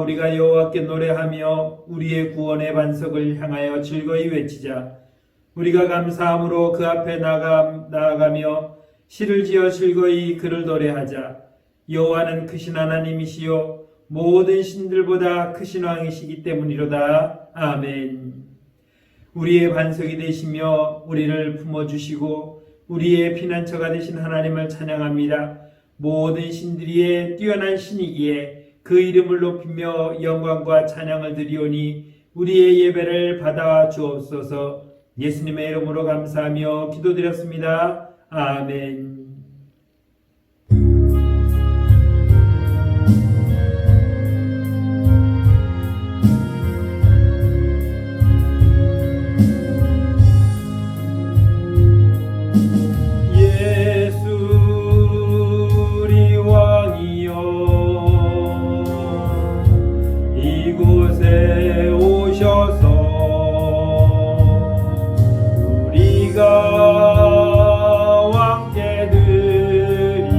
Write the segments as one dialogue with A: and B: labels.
A: 우리가 여호와께 노래하며 우리의 구원의 반석을 향하여 즐거이 외치자. 우리가 감사함으로 그 앞에 나아가며 시를 지어 즐거이 그를 노래하자. 여호와는 크신 하나님이시요 모든 신들보다 크신 왕이시기 때문이로다. 아멘. 우리의 반석이 되시며 우리를 품어주시고 우리의 피난처가 되신 하나님을 찬양합니다. 모든 신들이에 뛰어난 신이기에 그 이름을 높이며 영광과 찬양을 드리오니 우리의 예배를 받아 주옵소서. 예수님의 이름으로 감사하며 기도드렸습니다. 아멘.
B: 이곳에 오셔서 우리가 왕께 드리는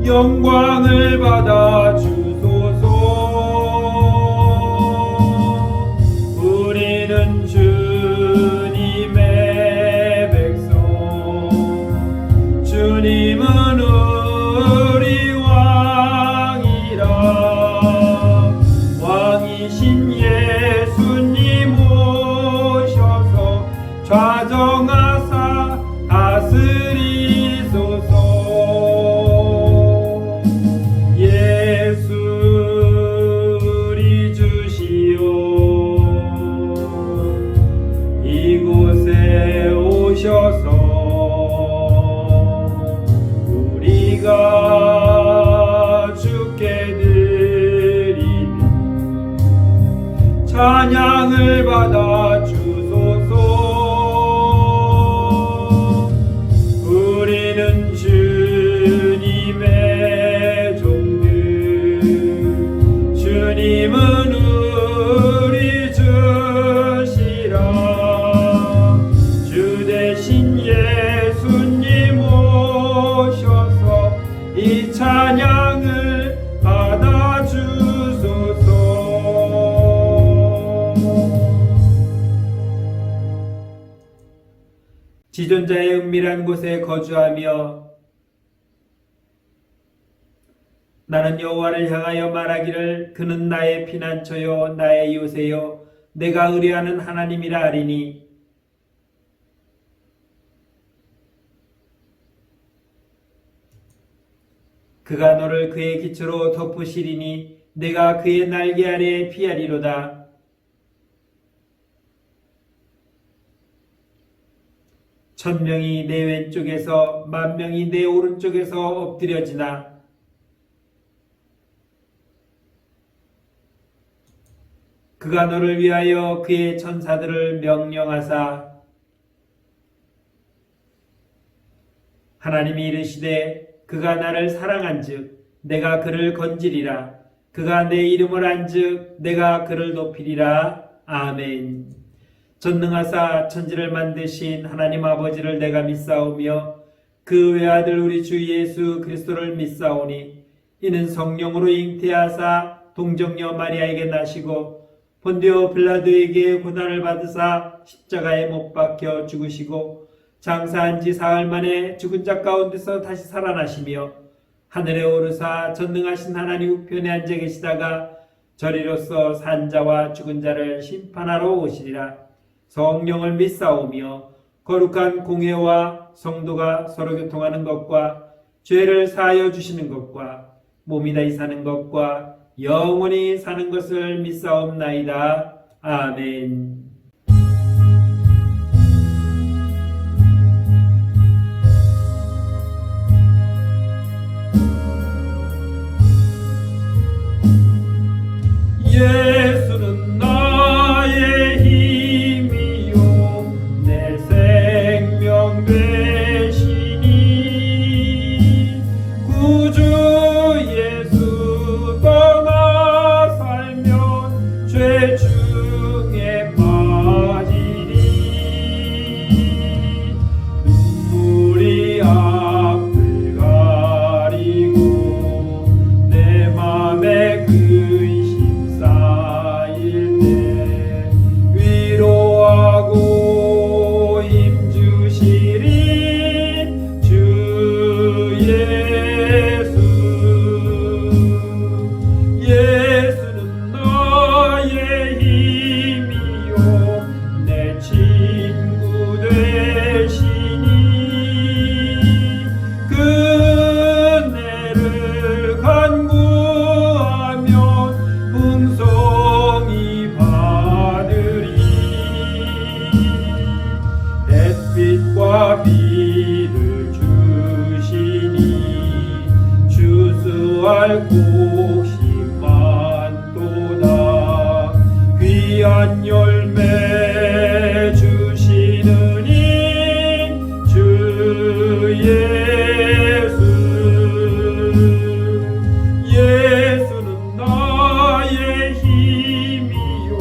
B: 영광을 받아 주소서. 우리는 주님의 백성, 주님은 우리 왕이신 예수님 오셔서 좌정하사 다스리소서. 예수 우리 주시오 이곳에 오셔서 우리가 주께 찬양을 받아 주소서. 우리는 주님의 종들, 주님은 우리 주시라. 주 대신 예수님 오셔서 이 찬양을 받아 주소서.
A: 지존자의 은밀한 곳에 거주하며 나는 여호와를 향하여 말하기를 그는 나의 피난처요 나의 요새요 내가 의뢰하는 하나님이라 하리니. 그가 너를 그의 기초로 덮으시리니 내가 그의 날개 아래에 피하리로다. 천명이 내 왼쪽에서 만명이 내 오른쪽에서 엎드려지나 그가 너를 위하여 그의 천사들을 명령하사 하나님이 이르시되 그가 나를 사랑한즉 내가 그를 건지리라. 그가 내 이름을 안즉 내가 그를 높이리라. 아멘. 전능하사 천지를 만드신 하나님 아버지를 내가 믿사오며 그 외아들 우리 주 예수 그리스도를 믿사오니 이는 성령으로 잉태하사 동정녀 마리아에게 나시고 본디오 빌라도에게 고난을 받으사 십자가에 못 박혀 죽으시고 장사한 지 사흘 만에 죽은 자 가운데서 다시 살아나시며 하늘에 오르사 전능하신 하나님 우편에 앉아 계시다가 저리로서 산 자와 죽은 자를 심판하러 오시리라. 성령을 믿사오며 거룩한 공회와 성도가 서로 교통하는 것과 죄를 사하여 주시는 것과 몸이 다시 사는 것과 영원히 사는 것을 믿사옵나이다. 아멘.
B: 예수는 나의 힘이요 내 생명 되시니 구주 예수 떠나 살면 죄 중에 할 곳이 많도다. 귀한 열매 주시는 이 주 예수. 예수는 나의 힘이요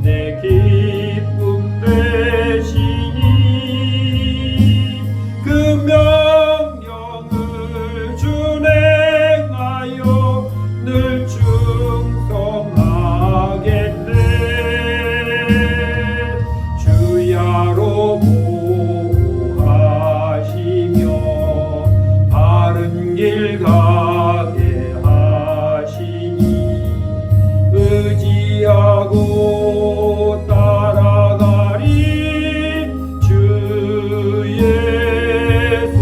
B: 내 기쁨 되시니 그 명령을 준행하여 늘 충성하겠네. 주야로 보호하시며 바른 길 가게 하시니 의지하고 따라가리 주 예수.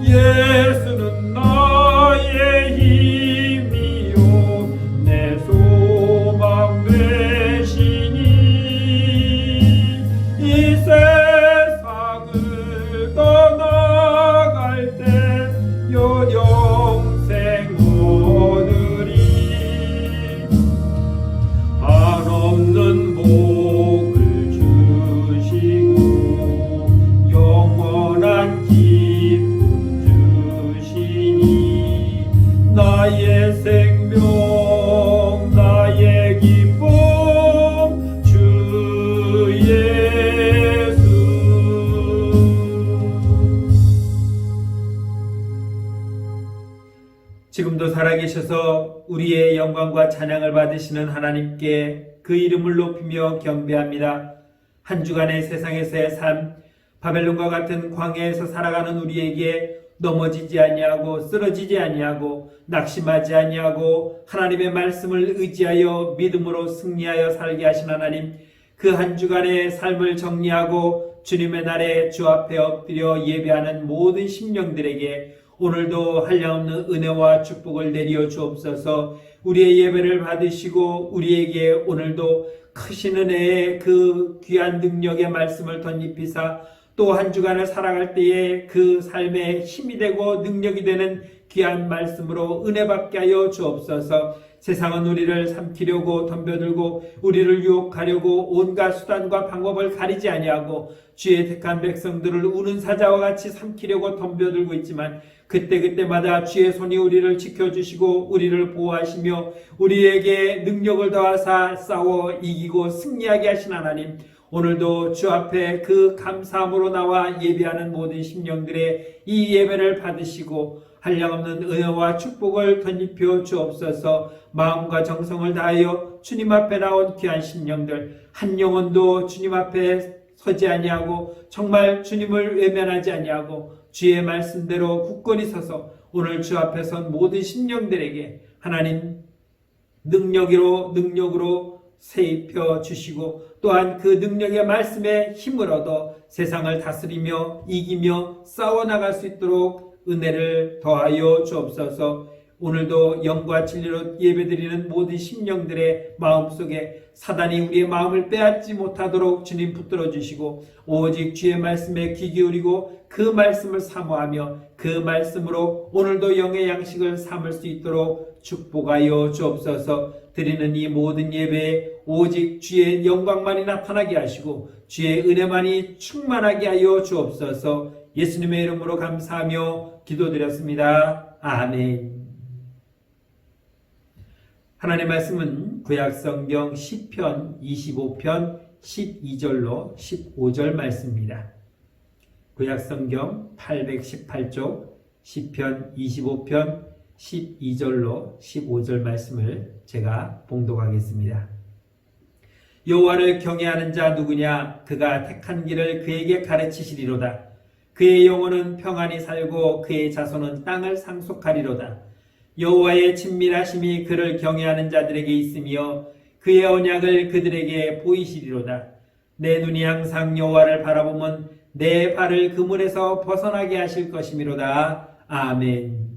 B: 예수는 나의 힘이요 내 소망 되시니 이 세상을 떠나갈 때 영생 얻으리. 한없는 복을 주시고 영원한 기쁨 주시니 나의 생명 나의 기쁨 주 예수.
A: 지금도 살아계셔서 우리의 영광과 찬양을 받으시는 하나님께 그 이름을 높이며 경배합니다. 한 주간의 세상에서의 삶, 바벨론과 같은 광야에서 살아가는 우리에게 넘어지지 아니하고 쓰러지지 아니하고 낙심하지 아니하고 하나님의 말씀을 의지하여 믿음으로 승리하여 살게 하신 하나님, 그 한 주간의 삶을 정리하고 주님의 날에 주 앞에 엎드려 예배하는 모든 심령들에게 오늘도 한량없는 은혜와 축복을 내려 주옵소서. 우리의 예배를 받으시고 우리에게 오늘도 크신 은혜의 그 귀한 능력의 말씀을 덧입히사 또 한 주간을 살아갈 때에 그 삶에 힘이 되고 능력이 되는 귀한 말씀으로 은혜 받게 하여 주옵소서. 세상은 우리를 삼키려고 덤벼들고 우리를 유혹하려고 온갖 수단과 방법을 가리지 아니하고 주의 택한 백성들을 우는 사자와 같이 삼키려고 덤벼들고 있지만 그때그때마다 주의 손이 우리를 지켜주시고 우리를 보호하시며 우리에게 능력을 더하사 싸워 이기고 승리하게 하신 하나님, 오늘도 주 앞에 그 감사함으로 나와 예배하는 모든 심령들의 이 예배를 받으시고 한량없는 은혜와 축복을 덧입혀 주옵소서. 마음과 정성을 다하여 주님 앞에 나온 귀한 심령들 한 영혼도 주님 앞에 서지 아니하고 정말 주님을 외면하지 아니하고 주의 말씀대로 굳건히 서서 오늘 주 앞에 선 모든 심령들에게 하나님 능력으로 세입혀 주시고 또한 그 능력의 말씀에 힘을 얻어 세상을 다스리며 이기며 싸워나갈 수 있도록 은혜를 더하여 주옵소서. 오늘도 영과 진리로 예배드리는 모든 심령들의 마음속에 사단이 우리의 마음을 빼앗지 못하도록 주님 붙들어 주시고 오직 주의 말씀에 귀 기울이고 그 말씀을 사모하며 그 말씀으로 오늘도 영의 양식을 삼을 수 있도록 축복하여 주옵소서. 드리는 이 모든 예배에 오직 주의 영광만이 나타나게 하시고 주의 은혜만이 충만하게 하여 주옵소서. 예수님의 이름으로 감사하며 기도드렸습니다. 아멘. 하나님의 말씀은 구약성경 시편 25편 12절로 15절 말씀입니다. 구약성경 818쪽 시편 25편 12절로 15절 말씀을 제가 봉독하겠습니다. 여호와를 경외하는 자 누구냐? 그가 택한 길을 그에게 가르치시리로다. 그의 영혼은 평안히 살고 그의 자손은 땅을 상속하리로다. 여호와의 친밀하심이 그를 경외하는 자들에게 있으며 그의 언약을 그들에게 보이시리로다. 내 눈이 항상 여호와를 바라보면 내 발을 그물에서 벗어나게 하실 것이미로다. 아멘.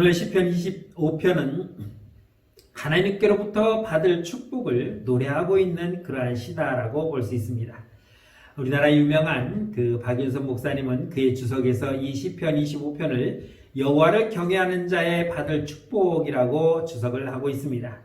A: 오늘 시편 25편은 하나님께로부터 받을 축복을 노래하고 있는 그러한 시다라고 볼 수 있습니다. 우리나라 유명한 박윤선 목사님은 그의 주석에서 이 시편 25편을 여호와를 경외하는 자의 받을 축복이라고 주석을 하고 있습니다.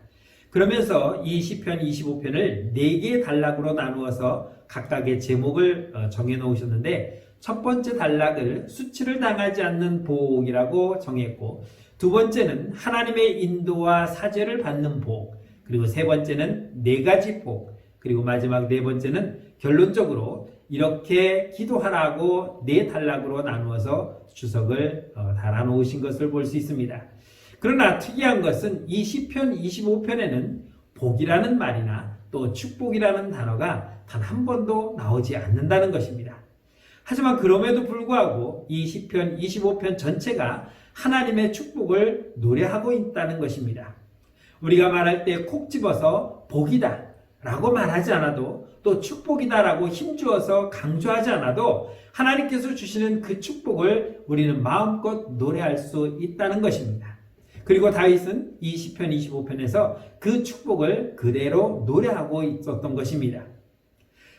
A: 그러면서 이 시편 25편을 4개의 단락으로 나누어서 각각의 제목을 정해 놓으셨는데, 첫 번째 단락을 수치를 당하지 않는 복이라고 정했고, 두 번째는 하나님의 인도와 사죄를 받는 복, 그리고 세 번째는 4가지 복, 그리고 마지막 4번째는 결론적으로 이렇게 기도하라고 4단락으로 나누어서 주석을 달아놓으신 것을 볼 수 있습니다. 그러나 특이한 것은 이 시편 25편에는 복이라는 말이나 또 축복이라는 단어가 단 한 번도 나오지 않는다는 것입니다. 하지만 그럼에도 불구하고 이 시편 25편 전체가 하나님의 축복을 노래하고 있다는 것입니다. 우리가 말할 때 콕 집어서 복이다 라고 말하지 않아도, 또 축복이다 라고 힘주어서 강조하지 않아도 하나님께서 주시는 그 축복을 우리는 마음껏 노래할 수 있다는 것입니다. 그리고 다윗은 이 시편 25편에서 그 축복을 그대로 노래하고 있었던 것입니다.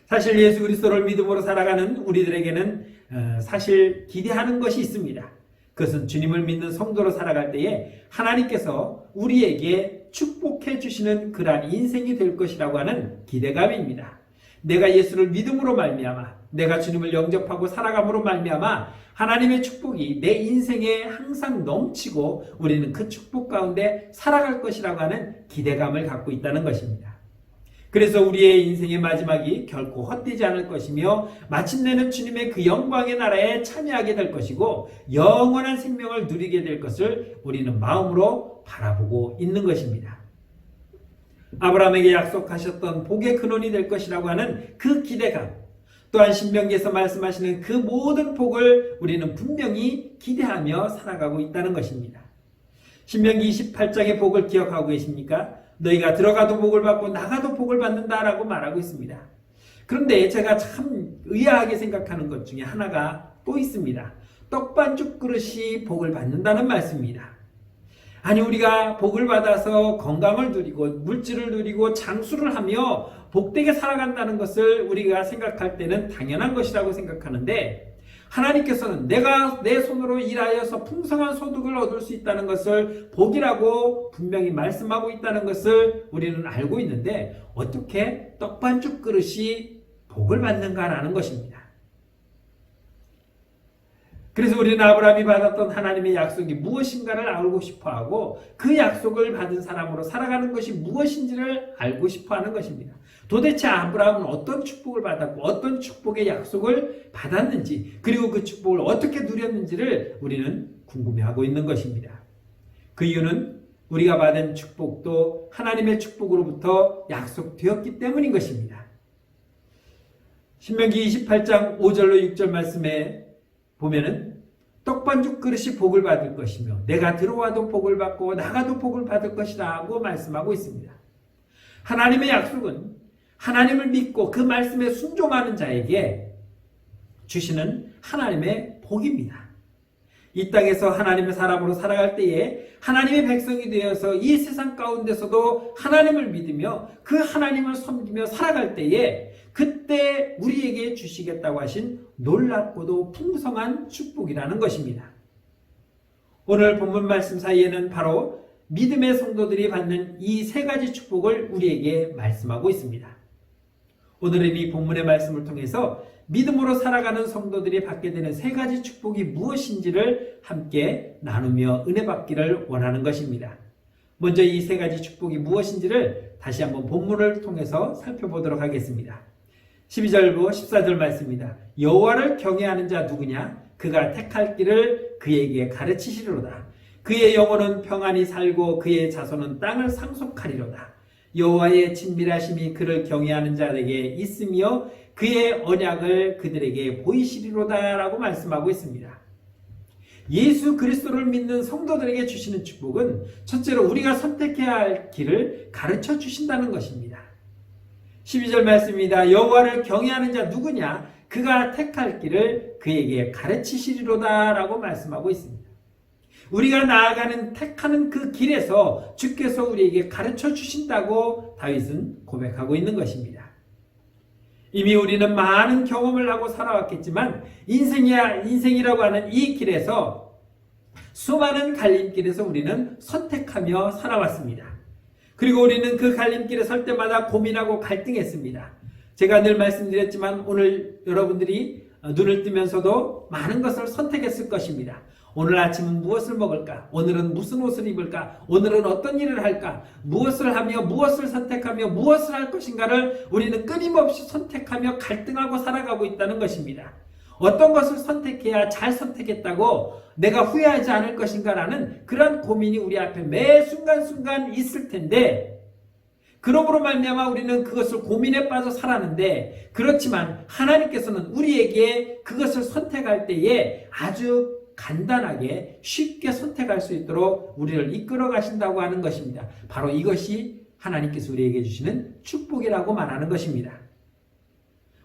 A: 사실 예수 그리스도를 믿음으로 살아가는 우리들에게는 사실 기대하는 것이 있습니다. 그것은 주님을 믿는 성도로 살아갈 때에 하나님께서 우리에게 축복해 주시는 그러한 인생이 될 것이라고 하는 기대감입니다. 내가 예수를 믿음으로 말미암아, 내가 주님을 영접하고 살아감으로 말미암아 하나님의 축복이 내 인생에 항상 넘치고 우리는 그 축복 가운데 살아갈 것이라고 하는 기대감을 갖고 있다는 것입니다. 그래서 우리의 인생의 마지막이 결코 헛되지 않을 것이며, 마침내는 주님의 그 영광의 나라에 참여하게 될 것이고 영원한 생명을 누리게 될 것을 우리는 마음으로 바라보고 있는 것입니다. 아브라함에게 약속하셨던 복의 근원이 될 것이라고 하는 그 기대감, 또한 신명기에서 말씀하시는 그 모든 복을 우리는 분명히 기대하며 살아가고 있다는 것입니다. 신명기 28장의 복을 기억하고 계십니까? 너희가 들어가도 복을 받고 나가도 복을 받는다라고 말하고 있습니다. 그런데 제가 참 의아하게 생각하는 것 중에 하나가 또 있습니다. 떡반죽 그릇이 복을 받는다는 말씀입니다. 아니, 우리가 복을 받아서 건강을 누리고 물질을 누리고 장수를 하며 복되게 살아간다는 것을 우리가 생각할 때는 당연한 것이라고 생각하는데, 하나님께서는 내가 내 손으로 일하여서 풍성한 소득을 얻을 수 있다는 것을 복이라고 분명히 말씀하고 있다는 것을 우리는 알고 있는데, 어떻게 떡반죽 그릇이 복을 받는가라는 것입니다. 그래서 우리는 아브라함이 받았던 하나님의 약속이 무엇인가를 알고 싶어하고, 그 약속을 받은 사람으로 살아가는 것이 무엇인지를 알고 싶어하는 것입니다. 도대체 아브라함은 어떤 축복을 받았고 어떤 축복의 약속을 받았는지, 그리고 그 축복을 어떻게 누렸는지를 우리는 궁금해하고 있는 것입니다. 그 이유는 우리가 받은 축복도 하나님의 축복으로부터 약속되었기 때문인 것입니다. 신명기 28장 5절로 6절 말씀에 보면은 떡반죽 그릇이 복을 받을 것이며 내가 들어와도 복을 받고 나가도 복을 받을 것이라고 말씀하고 있습니다. 하나님의 약속은 하나님을 믿고 그 말씀에 순종하는 자에게 주시는 하나님의 복입니다. 이 땅에서 하나님의 사람으로 살아갈 때에 하나님의 백성이 되어서 이 세상 가운데서도 하나님을 믿으며 그 하나님을 섬기며 살아갈 때에, 그때 우리에게 주시겠다고 하신 놀랍고도 풍성한 축복이라는 것입니다. 오늘 본문 말씀 사이에는 바로 믿음의 성도들이 받는 이 3가지 축복을 우리에게 말씀하고 있습니다. 오늘은 이 본문의 말씀을 통해서 믿음으로 살아가는 성도들이 받게 되는 3가지 축복이 무엇인지를 함께 나누며 은혜 받기를 원하는 것입니다. 먼저 이 3가지 축복이 무엇인지를 다시 한번 본문을 통해서 살펴보도록 하겠습니다. 12절부터 14절 말씀입니다. 여호와를 경외하는 자 누구냐? 그가 택할 길을 그에게 가르치시리로다. 그의 영혼은 평안히 살고 그의 자손은 땅을 상속하리로다. 여호와의 친밀하심이 그를 경외하는 자에게 있으며 그의 언약을 그들에게 보이시리로다 라고 말씀하고 있습니다. 예수 그리스도를 믿는 성도들에게 주시는 축복은 첫째로 우리가 선택해야 할 길을 가르쳐 주신다는 것입니다. 12절 말씀입니다. 여호와를 경외하는 자 누구냐? 그가 택할 길을 그에게 가르치시리로다 라고 말씀하고 있습니다. 우리가 나아가는 택하는 그 길에서 주께서 우리에게 가르쳐 주신다고 다윗은 고백하고 있는 것입니다. 이미 우리는 많은 경험을 하고 살아왔겠지만 인생이라고 하는 이 길에서 수많은 갈림길에서 우리는 선택하며 살아왔습니다. 그리고 우리는 그 갈림길에 설 때마다 고민하고 갈등했습니다. 제가 늘 말씀드렸지만 오늘 여러분들이 눈을 뜨면서도 많은 것을 선택했을 것입니다. 오늘 아침은 무엇을 먹을까? 오늘은 무슨 옷을 입을까? 오늘은 어떤 일을 할까? 무엇을 하며 무엇을 선택하며 무엇을 할 것인가를 우리는 끊임없이 선택하며 갈등하고 살아가고 있다는 것입니다. 어떤 것을 선택해야 잘 선택했다고 내가 후회하지 않을 것인가라는 그런 고민이 우리 앞에 매 순간순간 있을 텐데, 그러므로 말미암아 우리는 그것을 고민에 빠져 살았는데, 그렇지만 하나님께서는 우리에게 그것을 선택할 때에 아주 간단하게 쉽게 선택할 수 있도록 우리를 이끌어 가신다고 하는 것입니다. 바로 이것이 하나님께서 우리에게 주시는 축복이라고 말하는 것입니다.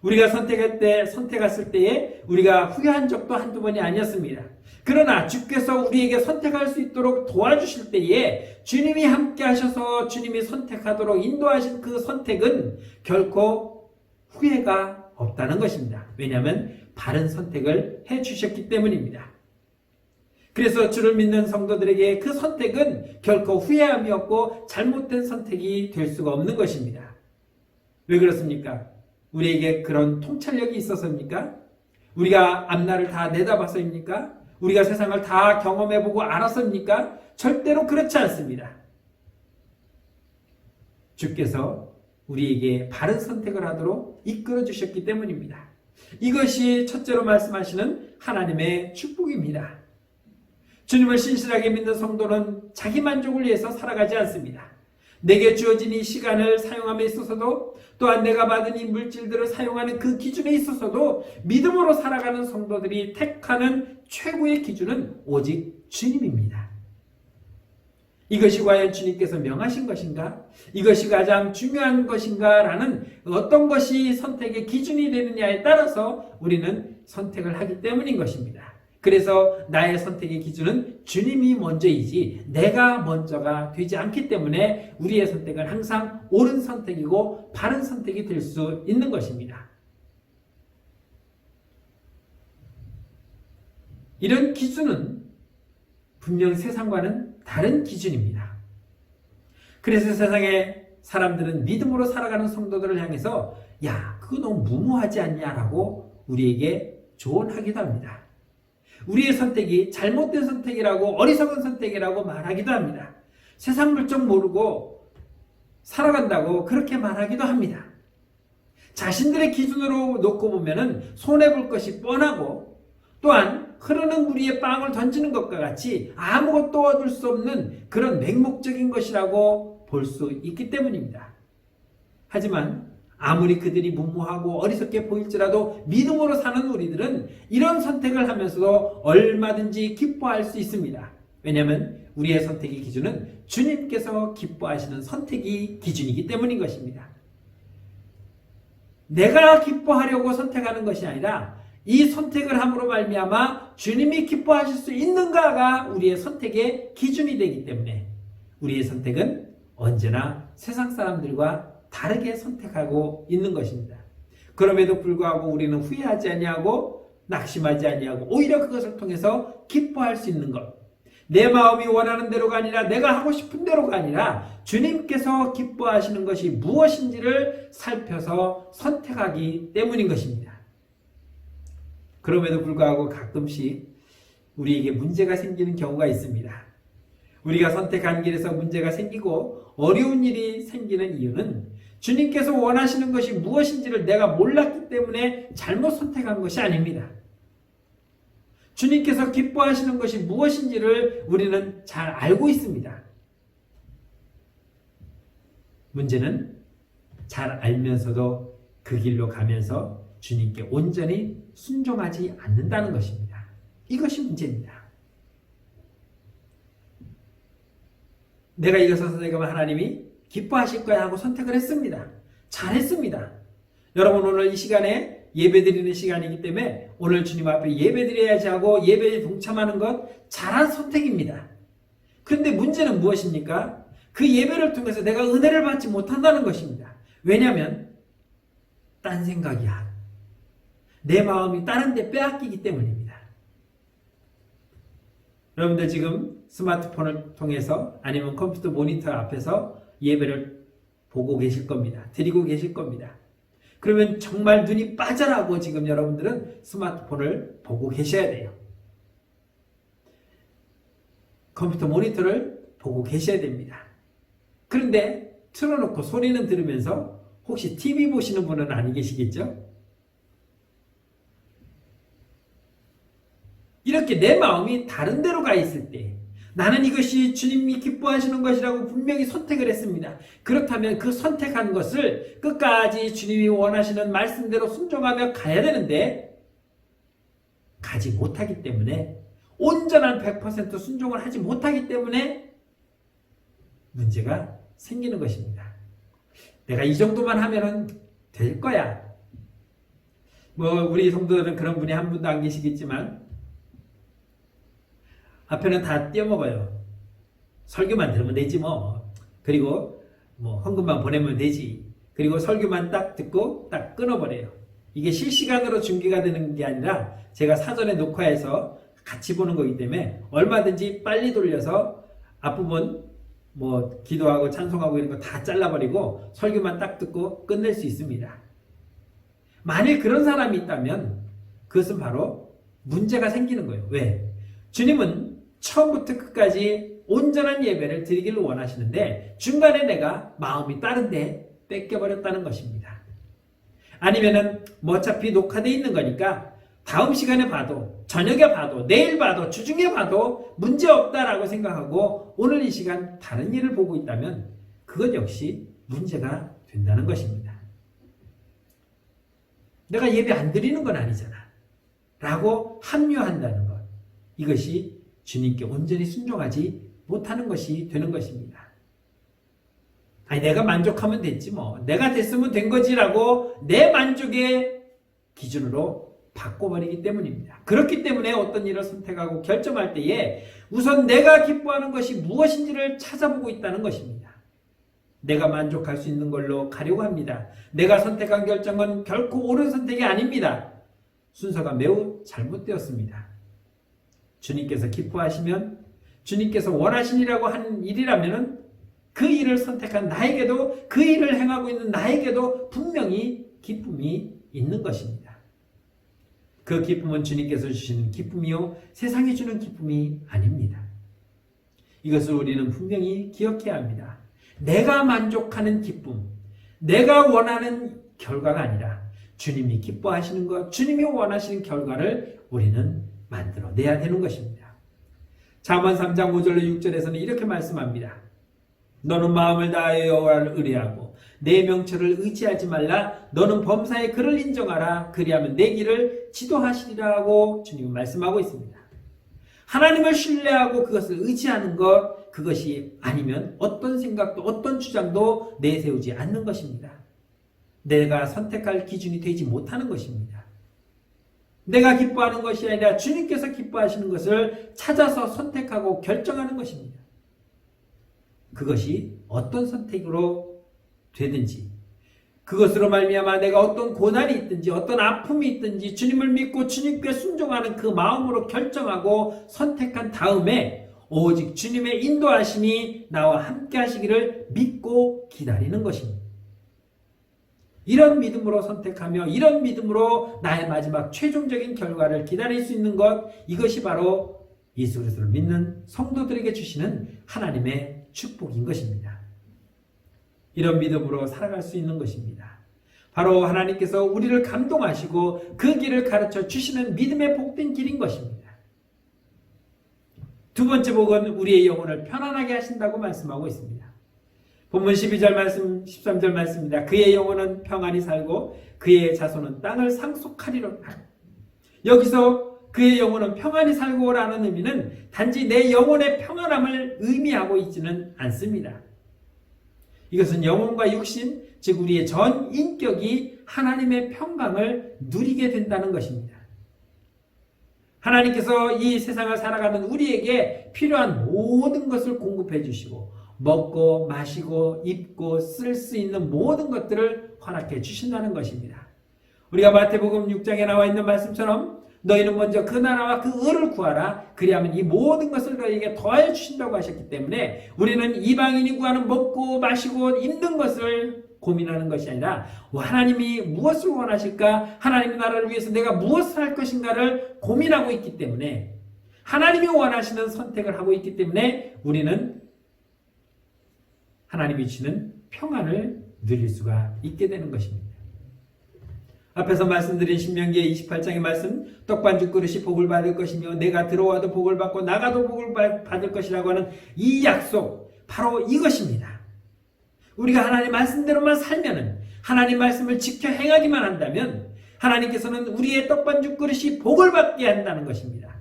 A: 우리가 선택했을 때에 우리가 후회한 적도 한두 번이 아니었습니다. 그러나 주께서 우리에게 선택할 수 있도록 도와주실 때에 주님이 함께 하셔서 주님이 선택하도록 인도하신 그 선택은 결코 후회가 없다는 것입니다. 왜냐하면 바른 선택을 해주셨기 때문입니다. 그래서 주를 믿는 성도들에게 그 선택은 결코 후회함이 없고 잘못된 선택이 될 수가 없는 것입니다. 왜 그렇습니까? 우리에게 그런 통찰력이 있어서입니까? 우리가 앞날을 다 내다봐서입니까? 우리가 세상을 다 경험해보고 알아서입니까? 절대로 그렇지 않습니다. 주께서 우리에게 바른 선택을 하도록 이끌어 주셨기 때문입니다. 이것이 첫째로 말씀하시는 하나님의 축복입니다. 주님을 신실하게 믿는 성도는 자기 만족을 위해서 살아가지 않습니다. 내게 주어진 이 시간을 사용함에 있어서도, 또한 내가 받은 이 물질들을 사용하는 그 기준에 있어서도 믿음으로 살아가는 성도들이 택하는 최고의 기준은 오직 주님입니다. 이것이 과연 주님께서 명하신 것인가? 이것이 가장 중요한 것인가? 라는 어떤 것이 선택의 기준이 되느냐에 따라서 우리는 선택을 하기 때문인 것입니다. 그래서 나의 선택의 기준은 주님이 먼저이지 내가 먼저가 되지 않기 때문에 우리의 선택은 항상 옳은 선택이고 바른 선택이 될 수 있는 것입니다. 이런 기준은 분명 세상과는 다른 기준입니다. 그래서 세상의 사람들은 믿음으로 살아가는 성도들을 향해서 야, 그거 너무 무모하지 않냐라고 우리에게 조언하기도 합니다. 우리의 선택이 잘못된 선택이라고, 어리석은 선택이라고 말하기도 합니다. 세상 물정 모르고 살아간다고 그렇게 말하기도 합니다. 자신들의 기준으로 놓고 보면은 손해볼 것이 뻔하고, 또한 흐르는 물 위에 빵을 던지는 것과 같이 아무것도 얻을 수 없는 그런 맹목적인 것이라고 볼 수 있기 때문입니다. 하지만 아무리 그들이 무모하고 어리석게 보일지라도 믿음으로 사는 우리들은 이런 선택을 하면서도 얼마든지 기뻐할 수 있습니다. 왜냐하면 우리의 선택의 기준은 주님께서 기뻐하시는 선택이 기준이기 때문인 것입니다. 내가 기뻐하려고 선택하는 것이 아니라 이 선택을 함으로 말미암아 주님이 기뻐하실 수 있는가가 우리의 선택의 기준이 되기 때문에 우리의 선택은 언제나 세상 사람들과 다르게 선택하고 있는 것입니다. 그럼에도 불구하고 우리는 후회하지 아니하고 낙심하지 아니하고 오히려 그것을 통해서 기뻐할 수 있는 것, 내 마음이 원하는 대로가 아니라 내가 하고 싶은 대로가 아니라 주님께서 기뻐하시는 것이 무엇인지를 살펴서 선택하기 때문인 것입니다. 그럼에도 불구하고 가끔씩 우리에게 문제가 생기는 경우가 있습니다. 우리가 선택한 길에서 문제가 생기고 어려운 일이 생기는 이유는 주님께서 원하시는 것이 무엇인지를 내가 몰랐기 때문에 잘못 선택한 것이 아닙니다. 주님께서 기뻐하시는 것이 무엇인지를 우리는 잘 알고 있습니다. 문제는 잘 알면서도 그 길로 가면서 주님께 온전히 순종하지 않는다는 것입니다. 이것이 문제입니다. 내가 이것을 선택하면 하나님이 기뻐하실 거야 하고 선택을 했습니다. 잘했습니다. 여러분 오늘 이 시간에 예배드리는 시간이기 때문에 오늘 주님 앞에 예배드려야지 하고 예배에 동참하는 것 잘한 선택입니다. 그런데 문제는 무엇입니까? 그 예배를 통해서 내가 은혜를 받지 못한다는 것입니다. 왜냐하면 딴 생각이야. 내 마음이 다른 데 빼앗기기 때문입니다. 여러분들 지금 스마트폰을 통해서 아니면 컴퓨터 모니터 앞에서 예배를 보고 계실 겁니다. 드리고 계실 겁니다. 그러면 정말 눈이 빠져라고 지금 여러분들은 스마트폰을 보고 계셔야 돼요. 컴퓨터 모니터를 보고 계셔야 됩니다. 그런데 틀어놓고 소리는 들으면서 혹시 TV 보시는 분은 아니 계시겠죠? 이렇게 내 마음이 다른 데로 가 있을 때 나는 이것이 주님이 기뻐하시는 것이라고 분명히 선택을 했습니다. 그렇다면 그 선택한 것을 끝까지 주님이 원하시는 말씀대로 순종하며 가야 되는데 가지 못하기 때문에 온전한 100% 순종을 하지 못하기 때문에 문제가 생기는 것입니다. 내가 이 정도만 하면은 될 거야. 우리 성도들은 그런 분이 한 분도 안 계시겠지만 앞에는 다 떼어먹어요. 설교만 들으면 되지 뭐. 그리고 헌금만 보내면 되지. 그리고 설교만 딱 듣고 딱 끊어버려요. 이게 실시간으로 중계가 되는 게 아니라 제가 사전에 녹화해서 같이 보는 거기 때문에 얼마든지 빨리 돌려서 앞부분 기도하고 찬송하고 이런 거 다 잘라버리고 설교만 딱 듣고 끝낼 수 있습니다. 만일 그런 사람이 있다면 그것은 바로 문제가 생기는 거예요. 왜? 주님은 처음부터 끝까지 온전한 예배를 드리기를 원하시는데 중간에 내가 마음이 다른데 뺏겨버렸다는 것입니다. 아니면은 어차피 녹화되어 있는 거니까 다음 시간에 봐도 저녁에 봐도 내일 봐도 주중에 봐도 문제없다라고 생각하고 오늘 이 시간 다른 일을 보고 있다면 그것 역시 문제가 된다는 것입니다. 내가 예배 안 드리는 건 아니잖아 라고 합리화한다는 것, 이것이 주님께 온전히 순종하지 못하는 것이 되는 것입니다. 아니 내가 만족하면 됐지 내가 됐으면 된 거지라고 내 만족의 기준으로 바꿔버리기 때문입니다. 그렇기 때문에 어떤 일을 선택하고 결정할 때에 우선 내가 기뻐하는 것이 무엇인지를 찾아보고 있다는 것입니다. 내가 만족할 수 있는 걸로 가려고 합니다. 내가 선택한 결정은 결코 옳은 선택이 아닙니다. 순서가 매우 잘못되었습니다. 주님께서 기뻐하시면 주님께서 원하시니라고 하는 일이라면 그 일을 선택한 나에게도 그 일을 행하고 있는 나에게도 분명히 기쁨이 있는 것입니다. 그 기쁨은 주님께서 주시는 기쁨이요 세상이 주는 기쁨이 아닙니다. 이것을 우리는 분명히 기억해야 합니다. 내가 만족하는 기쁨, 내가 원하는 결과가 아니라 주님이 기뻐하시는 것, 주님이 원하시는 결과를 우리는 만들어내야 되는 것입니다. 잠언 3장 5절로 6절에서는 이렇게 말씀합니다. 너는 마음을 다하여 여호와를 의뢰하고 내 명철을 의지하지 말라. 너는 범사에 그를 인정하라. 그리하면 내 길을 지도하시리라 하고 주님은 말씀하고 있습니다. 하나님을 신뢰하고 그것을 의지하는 것, 그것이 아니면 어떤 생각도 어떤 주장도 내세우지 않는 것입니다. 내가 선택할 기준이 되지 못하는 것입니다. 내가 기뻐하는 것이 아니라 주님께서 기뻐하시는 것을 찾아서 선택하고 결정하는 것입니다. 그것이 어떤 선택으로 되든지 그것으로 말미암아 내가 어떤 고난이 있든지 어떤 아픔이 있든지 주님을 믿고 주님께 순종하는 그 마음으로 결정하고 선택한 다음에 오직 주님의 인도하심이 나와 함께 하시기를 믿고 기다리는 것입니다. 이런 믿음으로 선택하며 이런 믿음으로 나의 마지막 최종적인 결과를 기다릴 수 있는 것, 이것이 바로 예수 그리스도를 믿는 성도들에게 주시는 하나님의 축복인 것입니다. 이런 믿음으로 살아갈 수 있는 것입니다. 바로 하나님께서 우리를 감동하시고 그 길을 가르쳐 주시는 믿음의 복된 길인 것입니다. 두 번째 복은 우리의 영혼을 편안하게 하신다고 말씀하고 있습니다. 본문 12절 말씀, 13절 말씀입니다. 그의 영혼은 평안히 살고 그의 자손은 땅을 상속하리로다. 여기서 그의 영혼은 평안히 살고라는 의미는 단지 내 영혼의 평안함을 의미하고 있지는 않습니다. 이것은 영혼과 육신, 즉 우리의 전 인격이 하나님의 평강을 누리게 된다는 것입니다. 하나님께서 이 세상을 살아가는 우리에게 필요한 모든 것을 공급해 주시고 먹고 마시고 입고 쓸 수 있는 모든 것들을 허락해 주신다는 것입니다. 우리가 마태복음 6장에 나와 있는 말씀처럼 너희는 먼저 그 나라와 그 의를 구하라. 그리하면 이 모든 것을 너희에게 더하여 주신다고 하셨기 때문에 우리는 이방인이 구하는 먹고 마시고 입는 것을 고민하는 것이 아니라 하나님이 무엇을 원하실까? 하나님의 나라를 위해서 내가 무엇을 할 것인가를 고민하고 있기 때문에 하나님이 원하시는 선택을 하고 있기 때문에 우리는 하나님이 주시는 평안을 누릴 수가 있게 되는 것입니다. 앞에서 말씀드린 신명기의 28장의 말씀, 떡반죽 그릇이 복을 받을 것이며 내가 들어와도 복을 받고 나가도 복을 받을 것이라고 하는 이 약속, 바로 이것입니다. 우리가 하나님 말씀대로만 살면은, 하나님 말씀을 지켜 행하기만 한다면 하나님께서는 우리의 떡반죽 그릇이 복을 받게 한다는 것입니다.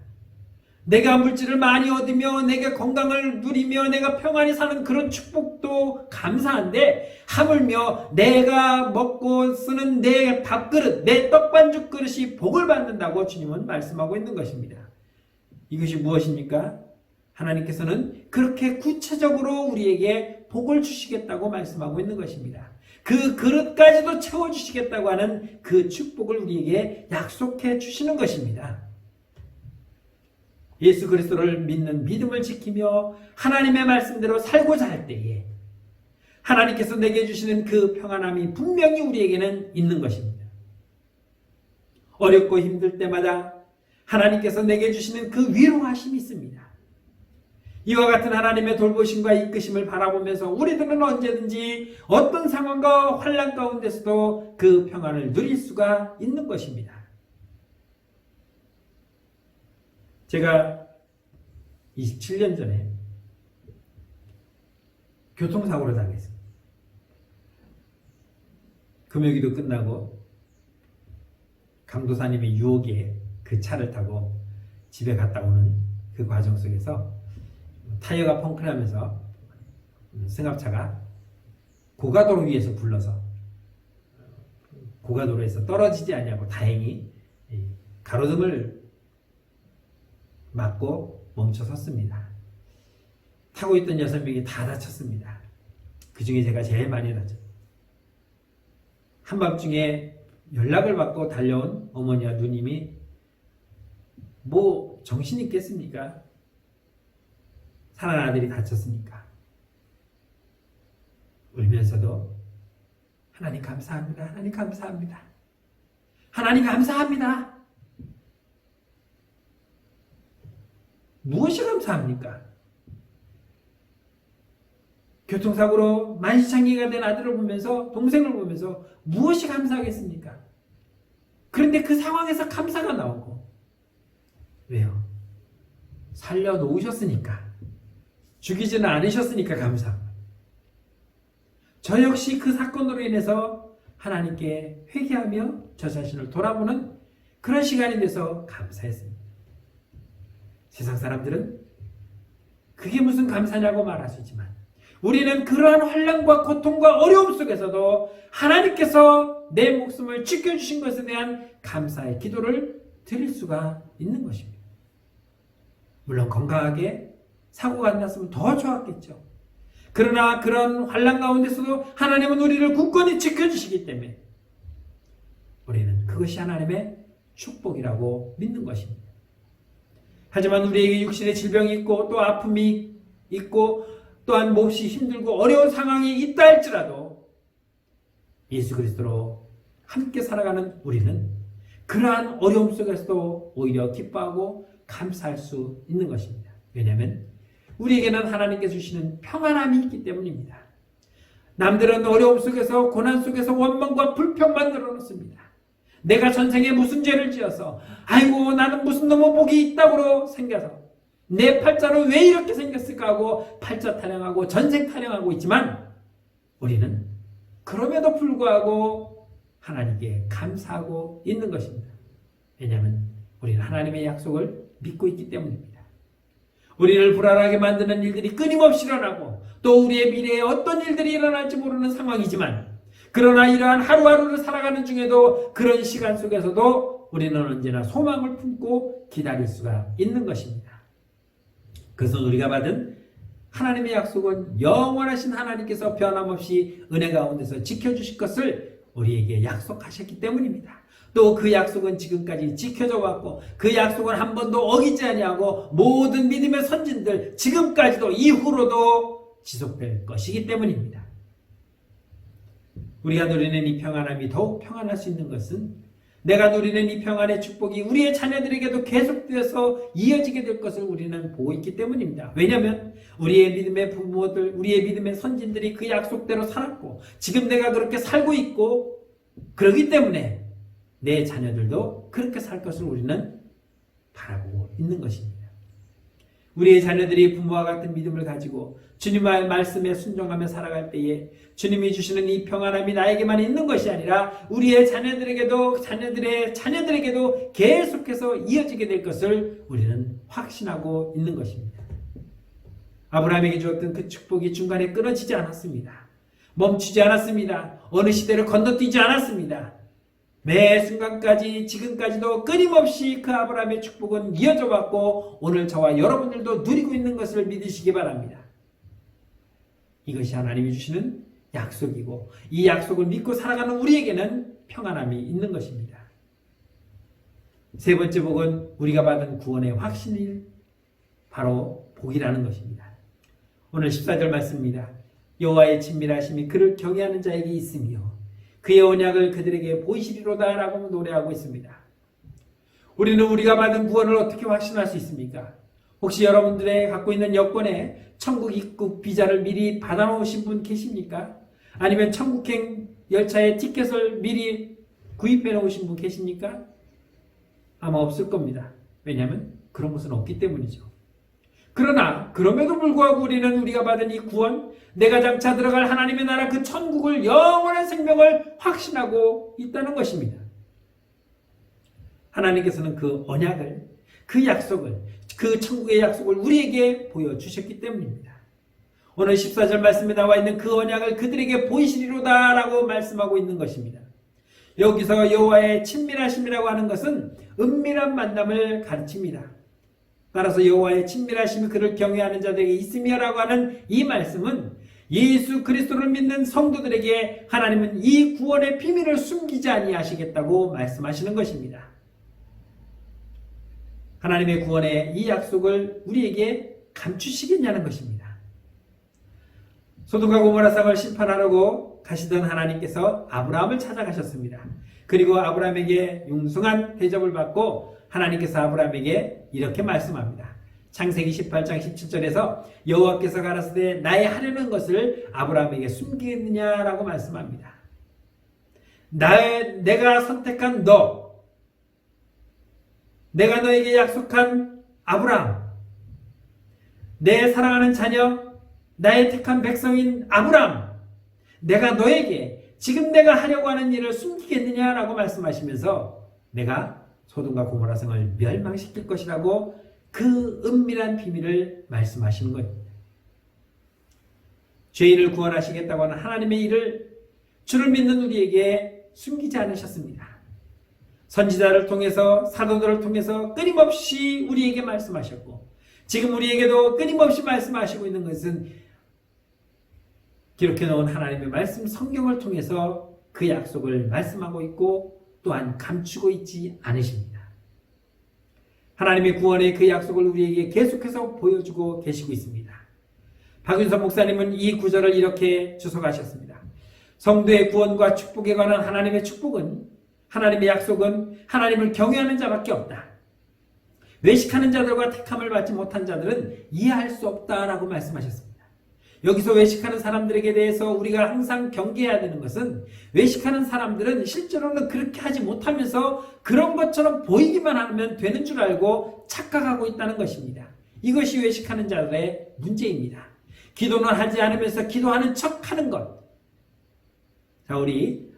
A: 내가 물질을 많이 얻으며 내가 건강을 누리며 내가 평안히 사는 그런 축복도 감사한데 하물며 내가 먹고 쓰는 내 밥그릇, 내 떡반죽 그릇이 복을 받는다고 주님은 말씀하고 있는 것입니다. 이것이 무엇입니까? 하나님께서는 그렇게 구체적으로 우리에게 복을 주시겠다고 말씀하고 있는 것입니다. 그 그릇까지도 채워주시겠다고 하는 그 축복을 우리에게 약속해 주시는 것입니다. 예수 그리스도를 믿는 믿음을 지키며 하나님의 말씀대로 살고자 할 때에 하나님께서 내게 주시는 그 평안함이 분명히 우리에게는 있는 것입니다. 어렵고 힘들 때마다 하나님께서 내게 주시는 그 위로하심이 있습니다. 이와 같은 하나님의 돌보심과 이끄심을 바라보면서 우리들은 언제든지 어떤 상황과 환난 가운데서도 그 평안을 누릴 수가 있는 것입니다. 제가 27년 전에 교통사고를 당했습니다. 금요기도 끝나고 강도사님의 유혹에 그 차를 타고 집에 갔다 오는 그 과정 속에서 타이어가 펑크나면서 승합차가 고가도로 위에서 굴러서 고가도로에서 떨어지지 않냐고 다행히 가로등을 맞고 멈춰 섰습니다. 타고 있던 6명이 다 다쳤습니다. 그 중에 제가 제일 많이 다쳤어요. 한밤중에 연락을 받고 달려온 어머니와 누님이 뭐 정신 있겠습니까? 사랑하는 아들이 다쳤으니까. 울면서도 하나님 감사합니다. 하나님 감사합니다. 하나님 감사합니다. 무엇이 감사합니까? 교통사고로 만시창기가 된 아들을 보면서, 동생을 보면서 무엇이 감사하겠습니까? 그런데 그 상황에서 감사가 나오고, 왜요? 살려놓으셨으니까, 죽이지는 않으셨으니까 감사합니다. 저 역시 그 사건으로 인해서 하나님께 회개하며 저 자신을 돌아보는 그런 시간이 돼서 감사했습니다. 세상 사람들은 그게 무슨 감사냐고 말할 수 있지만 우리는 그러한 환난과 고통과 어려움 속에서도 하나님께서 내 목숨을 지켜주신 것에 대한 감사의 기도를 드릴 수가 있는 것입니다. 물론 건강하게 사고가 안 났으면 더 좋았겠죠. 그러나 그런 환난 가운데서도 하나님은 우리를 굳건히 지켜주시기 때문에 우리는 그것이 하나님의 축복이라고 믿는 것입니다. 하지만 우리에게 육신의 질병이 있고 또 아픔이 있고 또한 몹시 힘들고 어려운 상황이 있다 할지라도 예수 그리스도로 함께 살아가는 우리는 그러한 어려움 속에서도 오히려 기뻐하고 감사할 수 있는 것입니다. 왜냐하면 우리에게는 하나님께서 주시는 평안함이 있기 때문입니다. 남들은 어려움 속에서 고난 속에서 원망과 불평만 늘어놓습니다. 내가 전생에 무슨 죄를 지어서 아이고 나는 무슨 놈의 복이 있다고 생겨서 내 팔자로 왜 이렇게 생겼을까 하고 팔자 타령하고 전생 타령하고 있지만 우리는 그럼에도 불구하고 하나님께 감사하고 있는 것입니다. 왜냐하면 우리는 하나님의 약속을 믿고 있기 때문입니다. 우리를 불안하게 만드는 일들이 끊임없이 일어나고 또 우리의 미래에 어떤 일들이 일어날지 모르는 상황이지만, 그러나 이러한 하루하루를 살아가는 중에도 그런 시간 속에서도 우리는 언제나 소망을 품고 기다릴 수가 있는 것입니다. 그것은 우리가 받은 하나님의 약속은 영원하신 하나님께서 변함없이 은혜 가운데서 지켜주실 것을 우리에게 약속하셨기 때문입니다. 또 그 약속은 지금까지 지켜져 왔고, 그 약속은 한 번도 어기지 아니하고 모든 믿음의 선진들 지금까지도 이후로도 지속될 것이기 때문입니다. 우리가 누리는 이 평안함이 더욱 평안할 수 있는 것은, 내가 누리는 이 평안의 축복이 우리의 자녀들에게도 계속되어서 이어지게 될 것을 우리는 보고 있기 때문입니다. 왜냐하면 우리의 믿음의 부모들, 우리의 믿음의 선진들이 그 약속대로 살았고, 지금 내가 그렇게 살고 있고, 그렇기 때문에 내 자녀들도 그렇게 살 것을 우리는 바라보고 있는 것입니다. 우리의 자녀들이 부모와 같은 믿음을 가지고 주님의 말씀에 순종하며 살아갈 때에 주님이 주시는 이 평안함이 나에게만 있는 것이 아니라 우리의 자녀들에게도, 자녀들의 자녀들에게도 계속해서 이어지게 될 것을 우리는 확신하고 있는 것입니다. 아브라함에게 주었던 그 축복이 중간에 끊어지지 않았습니다. 멈추지 않았습니다. 어느 시대를 건너뛰지 않았습니다. 매 순간까지 지금까지도 끊임없이 그 아브라함의 축복은 이어져 왔고, 오늘 저와 여러분들도 누리고 있는 것을 믿으시기 바랍니다. 이것이 하나님이 주시는 약속이고, 이 약속을 믿고 살아가는 우리에게는 평안함이 있는 것입니다. 세 번째 복은 우리가 받은 구원의 확신이 바로 복이라는 것입니다. 오늘 14절 말씀입니다. 여호와의 친밀하심이 그를 경외하는 자에게 있으며 그의 언약을 그들에게 보이시리로다 라고 노래하고 있습니다. 우리는 우리가 받은 구원을 어떻게 확신할 수 있습니까? 혹시 여러분들의 갖고 있는 여권에 천국 입국 비자를 미리 받아놓으신 분 계십니까? 아니면 천국행 열차의 티켓을 미리 구입해 놓으신 분 계십니까? 아마 없을 겁니다. 왜냐하면 그런 것은 없기 때문이죠. 그러나 그럼에도 불구하고 우리는 우리가 받은 이 구원, 내가 장차 들어갈 하나님의 나라 그 천국을, 영원한 생명을 확신하고 있다는 것입니다. 하나님께서는 그 언약을, 그 약속을, 그 천국의 약속을 우리에게 보여주셨기 때문입니다. 오늘 14절 말씀에 나와 있는 그 언약을 그들에게 보이시리로다 라고 말씀하고 있는 것입니다. 여기서 여호와의 친밀하심이라고 하는 것은 은밀한 만남을 가르칩니다. 따라서 여호와의 친밀하심이 그를 경외하는 자들에게 있으며라고 하는 이 말씀은 예수 그리스도를 믿는 성도들에게 하나님은 이 구원의 비밀을 숨기지 아니하시겠다고 말씀하시는 것입니다. 하나님의 구원의 이 약속을 우리에게 감추시겠냐는 것입니다. 소돔과 고모라 성을 심판하려고 가시던 하나님께서 아브라함을 찾아가셨습니다. 그리고 아브라함에게 융숭한 대접을 받고 하나님께서 아브라함에게 이렇게 말씀합니다. 창세기 18장 17절에서 여호와께서 가라사대 나의 하려는 것을 아브라함에게 숨기겠느냐라고 말씀합니다. 내가 선택한 너, 내가 너에게 약속한 아브라함, 내 사랑하는 자녀, 나의 택한 백성인 아브라함, 내가 너에게 지금 내가 하려고 하는 일을 숨기겠느냐라고 말씀하시면서 내가 소돔과 고모라 성을 멸망시킬 것이라고 그 은밀한 비밀을 말씀하시는 것입니다. 죄인을 구원하시겠다고 하는 하나님의 일을 주를 믿는 우리에게 숨기지 않으셨습니다. 선지자를 통해서, 사도들을 통해서 끊임없이 우리에게 말씀하셨고, 지금 우리에게도 끊임없이 말씀하시고 있는 것은 기록해 놓은 하나님의 말씀 성경을 통해서 그 약속을 말씀하고 있고 또한 감추고 있지 않으십니다. 하나님의 구원의 그 약속을 우리에게 계속해서 보여주고 계시고 있습니다. 박윤선 목사님은 이 구절을 이렇게 주석하셨습니다. 성도의 구원과 축복에 관한 하나님의 축복은, 하나님의 약속은 하나님을 경외하는 자밖에 없다. 외식하는 자들과 택함을 받지 못한 자들은 이해할 수 없다라고 말씀하셨습니다. 여기서 외식하는 사람들에게 대해서 우리가 항상 경계해야 되는 것은, 외식하는 사람들은 실제로는 그렇게 하지 못하면서 그런 것처럼 보이기만 하면 되는 줄 알고 착각하고 있다는 것입니다. 이것이 외식하는 자들의 문제입니다. 기도는 하지 않으면서 기도하는 척하는 것. 자, 우리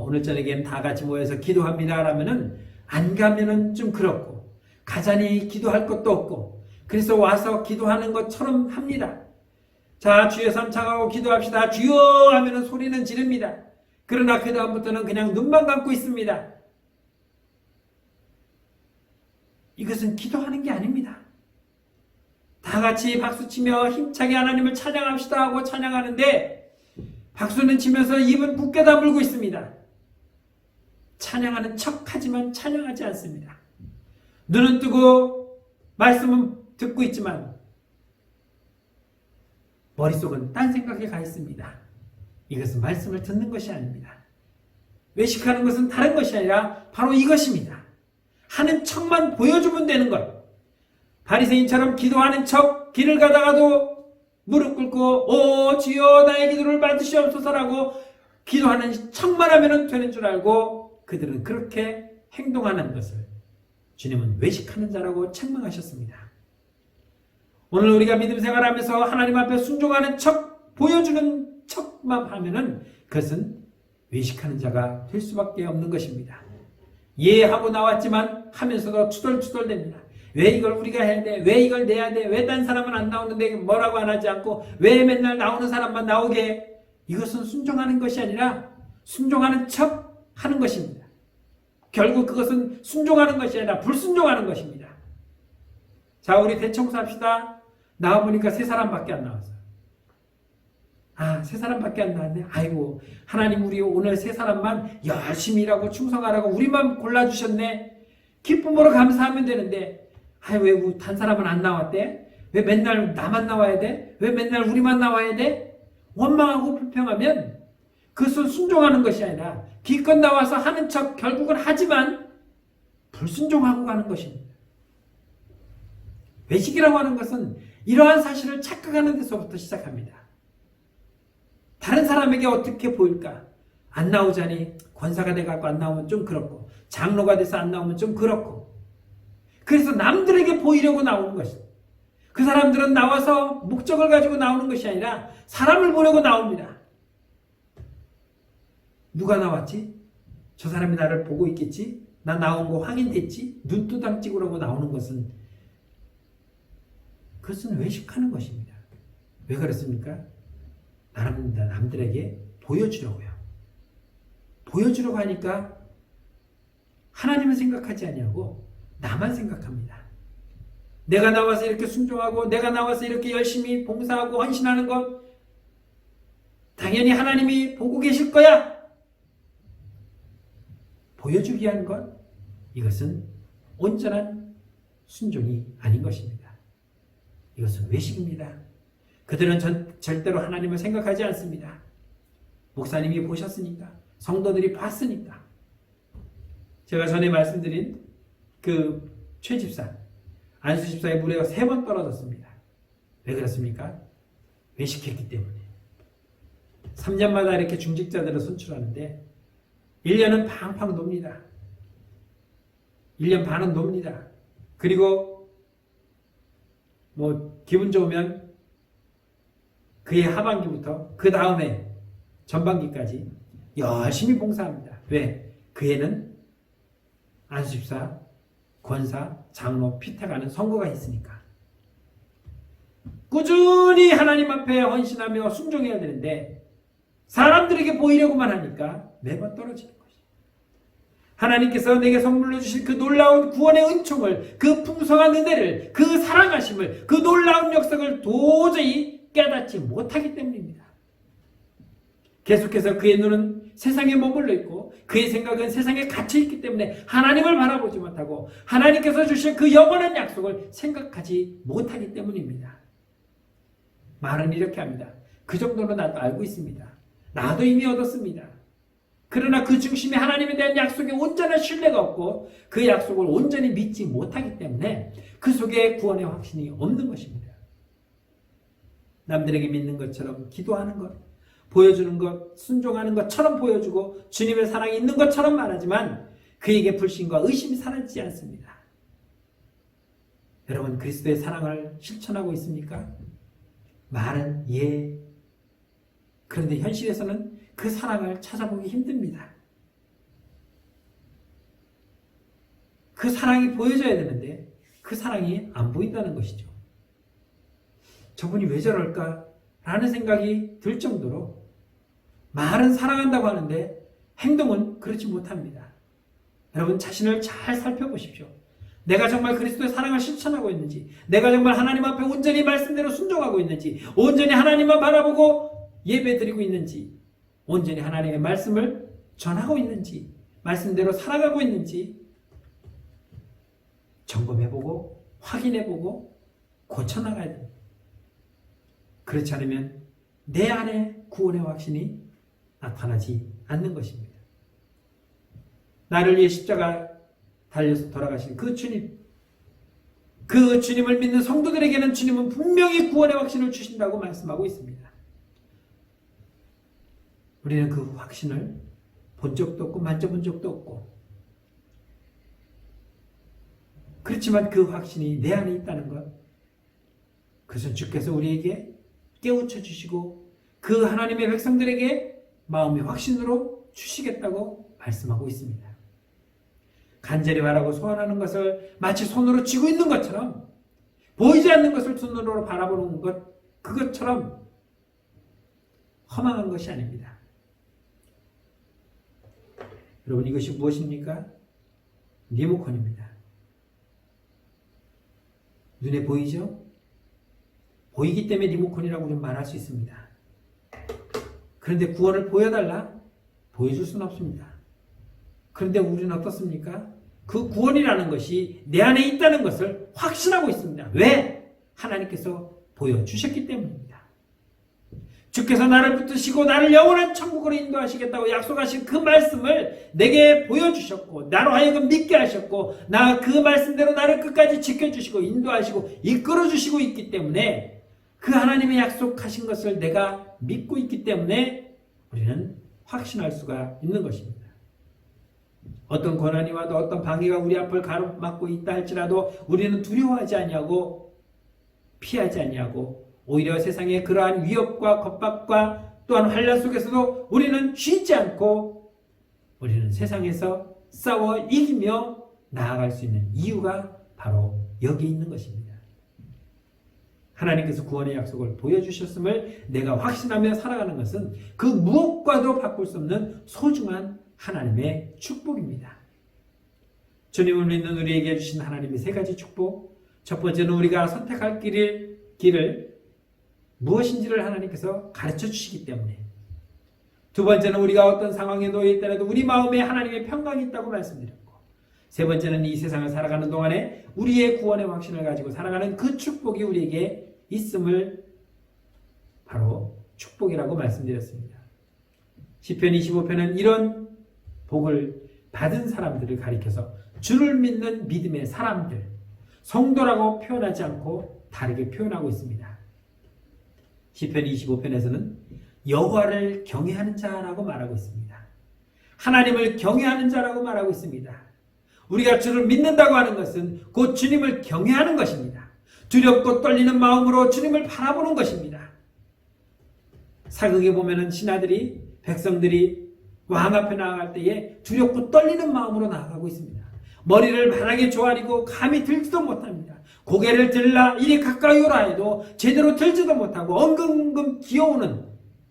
A: 오늘 저녁엔 다 같이 모여서 기도합니다 라면은 안 가면은 좀 그렇고, 가자니 기도할 것도 없고, 그래서 와서 기도하는 것처럼 합니다. 자, 주여 삼창하고 기도합시다. 주여 하면은 소리는 지릅니다. 그러나 그 다음부터는 그냥 눈만 감고 있습니다. 이것은 기도하는 게 아닙니다. 다 같이 박수치며 힘차게 하나님을 찬양합시다 하고 찬양하는데 박수는 치면서 입은 굳게 다물고 있습니다. 찬양하는 척하지만 찬양하지 않습니다. 눈은 뜨고 말씀은 듣고 있지만 머릿속은 딴 생각에 가 있습니다. 이것은 말씀을 듣는 것이 아닙니다. 외식하는 것은 다른 것이 아니라 바로 이것입니다. 하는 척만 보여주면 되는 것. 바리새인처럼 기도하는 척 길을 가다가도 무릎 꿇고 오 주여 나의 기도를 받으시옵소서라고 기도하는 척만 하면 되는 줄 알고 그들은 그렇게 행동하는 것을 주님은 외식하는 자라고 책망하셨습니다. 오늘 우리가 믿음 생활하면서 하나님 앞에 순종하는 척 보여주는 척만 하면은 그것은 외식하는 자가 될 수밖에 없는 것입니다. 예하고 나왔지만 하면서도 투덜투덜됩니다. 왜 이걸 우리가 해야 돼? 왜 이걸 내야 돼? 왜 딴 사람은 안 나오는데 뭐라고 안 하지 않고 왜 맨날 나오는 사람만 나오게 해? 이것은 순종하는 것이 아니라 순종하는 척 하는 것입니다. 결국 그것은 순종하는 것이 아니라 불순종하는 것입니다. 자, 우리 대청소합시다. 나와보니까 3사람밖에 안 나왔어요. 아, 3사람밖에 안 나왔네. 아이고, 하나님 우리 오늘 3사람만 열심히 일하고 충성하라고 우리만 골라주셨네. 기쁨으로 감사하면 되는데 아, 왜 단 사람은 안 나왔대? 왜 맨날 나만 나와야 돼? 왜 맨날 우리만 나와야 돼? 원망하고 불평하면 그것은 순종하는 것이 아니라 기껏 나와서 하는 척 결국은 하지만 불순종하고 가는 것입니다. 외식이라고 하는 것은 이러한 사실을 착각하는 데서부터 시작합니다. 다른 사람에게 어떻게 보일까? 안 나오자니 권사가 돼갖고 안 나오면 좀 그렇고 장로가 돼서 안 나오면 좀 그렇고 그래서 남들에게 보이려고 나오는 것입니다. 그 사람들은 나와서 목적을 가지고 나오는 것이 아니라 사람을 보려고 나옵니다. 누가 나왔지? 저 사람이 나를 보고 있겠지? 나 나온 거 확인됐지? 눈두덩 찍으려고 나오는 것은 그것은 외식하는 것입니다. 왜 그렇습니까? 남들에게 보여주려고요. 보여주려고 하니까 하나님은 생각하지 아니하고 나만 생각합니다. 내가 나와서 이렇게 순종하고 내가 나와서 이렇게 열심히 봉사하고 헌신하는 것 당연히 하나님이 보고 계실 거야. 보여주기 위한 것 이것은 온전한 순종이 아닌 것입니다. 이것은 외식입니다. 그들은 절대로 하나님을 생각하지 않습니다. 목사님이 보셨으니까 성도들이 봤으니까. 제가 전에 말씀드린 그 최집사 안수 집사의 무례가 3번 떨어졌습니다. 왜 그렇습니까? 외식했기 때문에. 3년마다 이렇게 중직자들을 선출하는데 1년은 팡팡 놉니다. 1년 반은 놉니다. 그리고 뭐 기분 좋으면 그해 하반기부터 그 다음에 전반기까지 열심히 봉사합니다. 왜? 그해는 안수집사, 권사, 장로, 피태가는 선거가 있으니까. 꾸준히 하나님 앞에 헌신하며 순종해야 되는데 사람들에게 보이려고만 하니까 매번 떨어지는 것이죠. 하나님께서 내게 선물로 주신 그 놀라운 구원의 은총을, 그 풍성한 은혜를, 그 사랑하심을, 그 놀라운 역사를 도저히 깨닫지 못하기 때문입니다. 계속해서 그의 눈은 세상에 머물러 있고 그의 생각은 세상에 갇혀 있기 때문에 하나님을 바라보지 못하고 하나님께서 주신 그 영원한 약속을 생각하지 못하기 때문입니다. 말은 이렇게 합니다. 그 정도는 나도 알고 있습니다. 나도 이미 얻었습니다. 그러나 그 중심에 하나님에 대한 약속에 온전한 신뢰가 없고 그 약속을 온전히 믿지 못하기 때문에 그 속에 구원의 확신이 없는 것입니다. 남들에게 믿는 것처럼 기도하는 것, 보여주는 것, 순종하는 것처럼 보여주고 주님의 사랑이 있는 것처럼 말하지만 그에게 불신과 의심이 사라지지 않습니다. 여러분 그리스도의 사랑을 실천하고 있습니까? 말은 예. 그런데 현실에서는 그 사랑을 찾아보기 힘듭니다. 그 사랑이 보여져야 되는데 그 사랑이 안 보인다는 것이죠. 저분이 왜 저럴까? 라는 생각이 들 정도로 말은 사랑한다고 하는데 행동은 그렇지 못합니다. 여러분 자신을 잘 살펴보십시오. 내가 정말 그리스도의 사랑을 실천하고 있는지, 내가 정말 하나님 앞에 온전히 말씀대로 순종하고 있는지, 온전히 하나님만 바라보고 예배드리고 있는지, 온전히 하나님의 말씀을 전하고 있는지, 말씀대로 살아가고 있는지 점검해보고 확인해보고 고쳐나가야 됩니다. 그렇지 않으면 내 안에 구원의 확신이 나타나지 않는 것입니다. 나를 위해 십자가 달려서 돌아가신 그 주님, 그 주님을 믿는 성도들에게는 주님은 분명히 구원의 확신을 주신다고 말씀하고 있습니다. 우리는 그 확신을 본 적도 없고 만져본 적도 없고, 그렇지만 그 확신이 내 안에 있다는 것, 그것은 주께서 우리에게 깨우쳐 주시고 그 하나님의 백성들에게 마음의 확신으로 주시겠다고 말씀하고 있습니다. 간절히 바라고 소원하는 것을 마치 손으로 쥐고 있는 것처럼, 보이지 않는 것을 두 눈으로 바라보는 것, 그것처럼 허망한 것이 아닙니다. 여러분, 이것이 무엇입니까? 리모컨입니다. 눈에 보이죠? 보이기 때문에 리모컨이라고 좀 말할 수 있습니다. 그런데 구원을 보여달라? 보여줄 수는 없습니다. 그런데 우리는 어떻습니까? 그 구원이라는 것이 내 안에 있다는 것을 확신하고 있습니다. 왜? 하나님께서 보여주셨기 때문입니다. 주께서 나를 붙드시고 나를 영원한 천국으로 인도하시겠다고 약속하신 그 말씀을 내게 보여주셨고, 나로 하여금 믿게 하셨고, 나 그 말씀대로 나를 끝까지 지켜주시고 인도하시고 이끌어주시고 있기 때문에, 그 하나님의 약속하신 것을 내가 믿고 있기 때문에 우리는 확신할 수가 있는 것입니다. 어떤 고난이 와도 어떤 방해가 우리 앞을 가로막고 있다 할지라도 우리는 두려워하지 아니하고 피하지 아니하고, 오히려 세상의 그러한 위협과 겁박과 또한 환난 속에서도 우리는 쉬지 않고 우리는 세상에서 싸워 이기며 나아갈 수 있는 이유가 바로 여기 있는 것입니다. 하나님께서 구원의 약속을 보여주셨음을 내가 확신하며 살아가는 것은 그 무엇과도 바꿀 수 없는 소중한 하나님의 축복입니다. 주님을 믿는 우리에게 주신 하나님의 세 가지 축복. 첫 번째는 우리가 선택할 길을 무엇인지를 하나님께서 가르쳐 주시기 때문에. 두 번째는 우리가 어떤 상황에 놓여 있더라도 우리 마음에 하나님의 평강이 있다고 말씀드렸고, 세 번째는 이 세상을 살아가는 동안에 우리의 구원의 확신을 가지고 살아가는 그 축복이 우리에게 있음을 바로 축복이라고 말씀드렸습니다. 시편 25편은 이런 복을 받은 사람들을 가리켜서 주를 믿는 믿음의 사람들, 성도라고 표현하지 않고 다르게 표현하고 있습니다. 시편 25편에서는 여호와를 경외하는 자라고 말하고 있습니다. 하나님을 경외하는 자라고 말하고 있습니다. 우리가 주를 믿는다고 하는 것은 곧 주님을 경외하는 것입니다. 두렵고 떨리는 마음으로 주님을 바라보는 것입니다. 사극에 보면은 신하들이, 백성들이 왕 앞에 나아갈 때에 두렵고 떨리는 마음으로 나아가고 있습니다. 머리를 바닥에 조아리고 감히 들지도 못합니다. 고개를 들라 이리 가까이 오라 해도 제대로 들지도 못하고 엉금엉금 기어오는,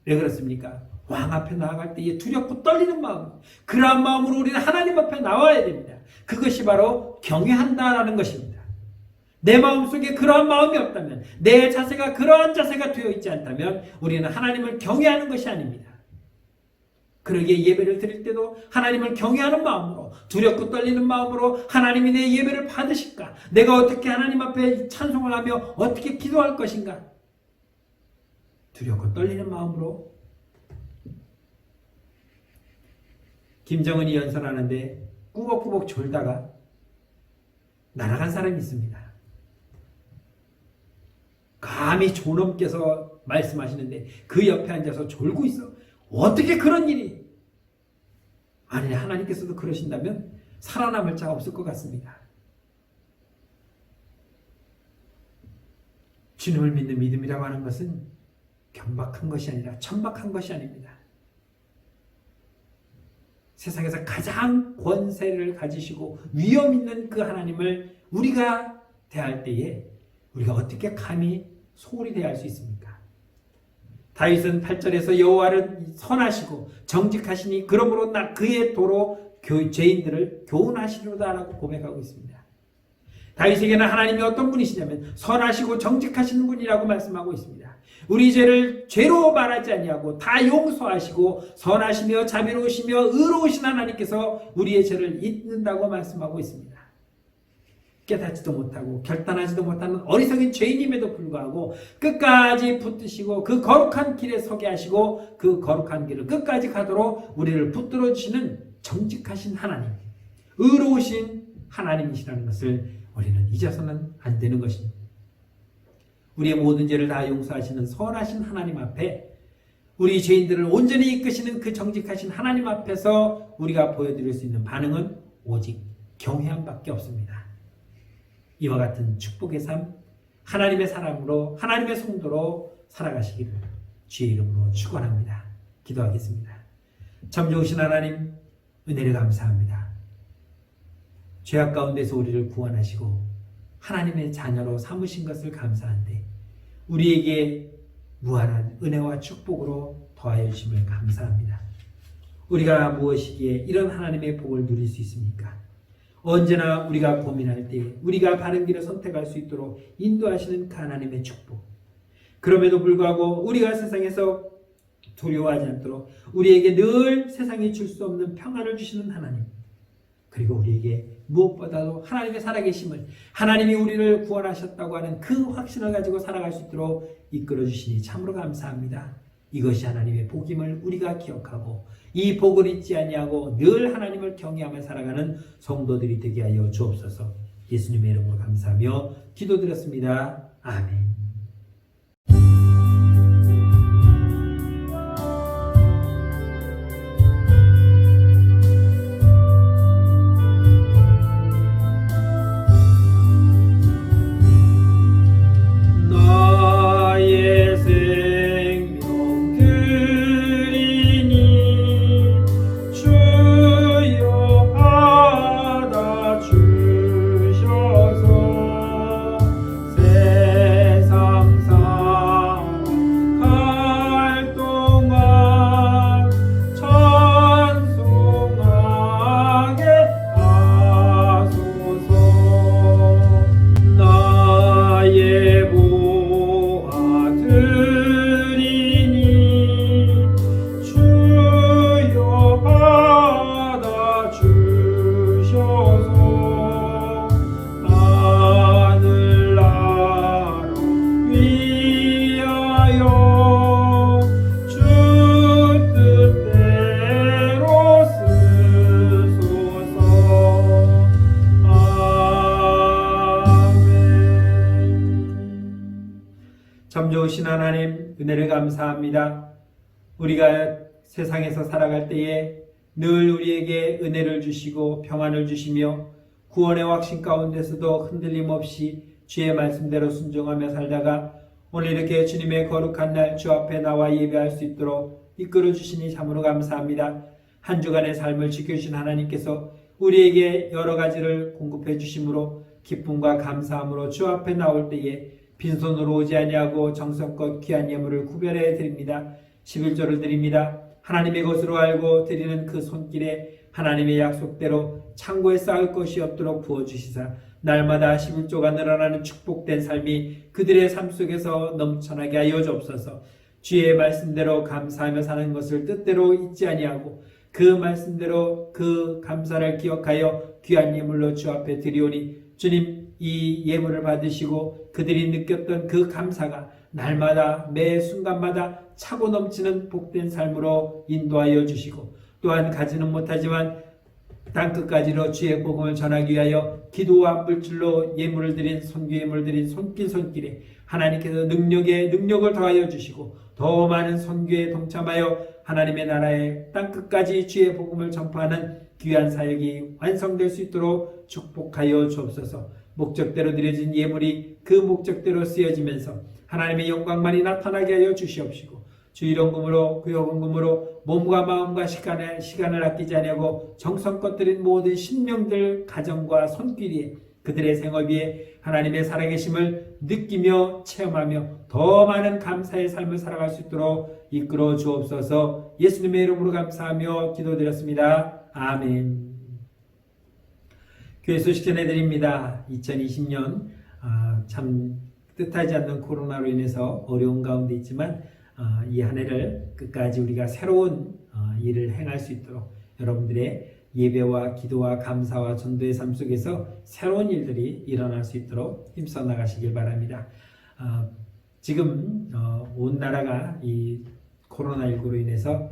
A: 왜 그렇습니까? 왕 앞에 나아갈 때에 두렵고 떨리는 마음, 그러한 마음으로 우리는 하나님 앞에 나와야 됩니다. 그것이 바로 경외한다라는 것입니다. 내 마음속에 그러한 마음이 없다면, 내 자세가 그러한 자세가 되어 있지 않다면 우리는 하나님을 경외하는 것이 아닙니다. 그러기에 예배를 드릴 때도 하나님을 경외하는 마음으로, 두렵고 떨리는 마음으로 하나님이 내 예배를 받으실까? 내가 어떻게 하나님 앞에 찬송을 하며 어떻게 기도할 것인가? 두렵고 떨리는 마음으로. 김정은이 연설하는데 꾸벅꾸벅 졸다가 날아간 사람이 있습니다. 감히 존엄께서 말씀하시는데 그 옆에 앉아서 졸고 있어. 어떻게 그런 일이? 아니, 하나님께서도 그러신다면 살아남을 자가 없을 것 같습니다. 주님을 믿는 믿음이라고 하는 것은 경박한 것이 아니라 천박한 것이 아닙니다. 세상에서 가장 권세를 가지시고 위엄 있는 그 하나님을 우리가 대할 때에 우리가 어떻게 감히 소홀히 대할 수 있습니까? 다윗은 8절에서 여호와를 선하시고 정직하시니 그러므로 그의 도로 죄인들을 교훈하시리로다라고 고백하고 있습니다. 다윗에게는 하나님이 어떤 분이시냐면 선하시고 정직하신 분이라고 말씀하고 있습니다. 우리 죄를 죄로 말하지 아니하고 다 용서하시고 선하시며 자비로우시며 의로우신 하나님께서 우리의 죄를 잊는다고 말씀하고 있습니다. 깨닫지도 못하고 결단하지도 못하는 어리석은 죄인임에도 불구하고 끝까지 붙드시고 그 거룩한 길에 서게 하시고 그 거룩한 길을 끝까지 가도록 우리를 붙들어 주시는 정직하신 하나님, 의로우신 하나님이시라는 것을 우리는 잊어서는 안 되는 것입니다. 우리의 모든 죄를 다 용서하시는 선하신 하나님 앞에 우리 죄인들을 온전히 이끄시는 그 정직하신 하나님 앞에서 우리가 보여드릴 수 있는 반응은 오직 경외함밖에 없습니다. 이와 같은 축복의 삶, 하나님의 사람으로 하나님의 성도로 살아가시기를 주의 이름으로 축원합니다. 기도하겠습니다. 참 좋으신 하나님, 은혜를 감사합니다. 죄악 가운데서 우리를 구원하시고 하나님의 자녀로 삼으신 것을 감사한데 우리에게 무한한 은혜와 축복으로 더하여 주심을 감사합니다. 우리가 무엇이기에 이런 하나님의 복을 누릴 수 있습니까? 언제나 우리가 고민할 때 우리가 바른 길을 선택할 수 있도록 인도하시는 그 하나님의 축복. 그럼에도 불구하고 우리가 세상에서 두려워하지 않도록 우리에게 늘 세상이 줄 수 없는 평안을 주시는 하나님. 그리고 우리에게 무엇보다도 하나님의 살아계심을, 하나님이 우리를 구원하셨다고 하는 그 확신을 가지고 살아갈 수 있도록 이끌어 주시니 참으로 감사합니다. 이것이 하나님의 복임을 우리가 기억하고 이 복을 잊지 아니하고 늘 하나님을 경외하며 살아가는 성도들이 되게 하여 주옵소서. 예수님의 이름으로 감사하며 기도드렸습니다. 아멘. 참 좋으신 하나님, 은혜를 감사합니다. 우리가 세상에서 살아갈 때에 늘 우리에게 은혜를 주시고 평안을 주시며 구원의 확신 가운데서도 흔들림 없이 주의 말씀대로 순종하며 살다가 오늘 이렇게 주님의 거룩한 날 주 앞에 나와 예배할 수 있도록 이끌어 주시니 참으로 감사합니다. 한 주간의 삶을 지켜주신 하나님께서 우리에게 여러 가지를 공급해 주심으로 기쁨과 감사함으로 주 앞에 나올 때에 빈손으로 오지 아니하고 정성껏 귀한 예물을 구별해 드립니다. 11조를 드립니다. 하나님의 것으로 알고 드리는 그 손길에 하나님의 약속대로 창고에 쌓을 것이 없도록 부어주시사 날마다 11조가 늘어나는 축복된 삶이 그들의 삶 속에서 넘쳐나게 하여 주옵소서. 주의 말씀대로 감사하며 사는 것을 뜻대로 잊지 아니하고 그 말씀대로 그 감사를 기억하여 귀한 예물로 주 앞에 드리오니 주님, 이 예물을 받으시고 그들이 느꼈던 그 감사가 날마다 매 순간마다 차고 넘치는 복된 삶으로 인도하여 주시고 또한 가지는 못하지만 땅끝까지로 주의 복음을 전하기 위하여 기도와 물질로 예물을 드린 손귀 예물을 드린 손길에 하나님께서 능력을 더하여 주시고 더 많은 선교에 동참하여 하나님의 나라의 땅끝까지 주의 복음을 전파하는 귀한 사역이 완성될 수 있도록 축복하여 주옵소서. 목적대로 드려진 예물이 그 목적대로 쓰여지면서 하나님의 영광만이 나타나게 하여 주시옵시고 주 일원금으로 구역원금으로 몸과 마음과 시간을 아끼지 아니하고 정성껏 드린 모든 신명들 가정과 손길에 그들의 생업 위에 하나님의 살아계심을 느끼며 체험하며 더 많은 감사의 삶을 살아갈 수 있도록 이끌어 주옵소서. 예수님의 이름으로 감사하며 기도드렸습니다. 아멘. 교회 소식 전해드립니다. 2020년 참 뜻하지 않는 코로나로 인해서 어려운 가운데 있지만 이 한 해를 끝까지 우리가 새로운 일을 행할 수 있도록 여러분들의 예배와 기도와 감사와 전도의 삶 속에서 새로운 일들이 일어날 수 있도록 힘써 나가시길 바랍니다. 지금 온 나라가 이 코로나19로 인해서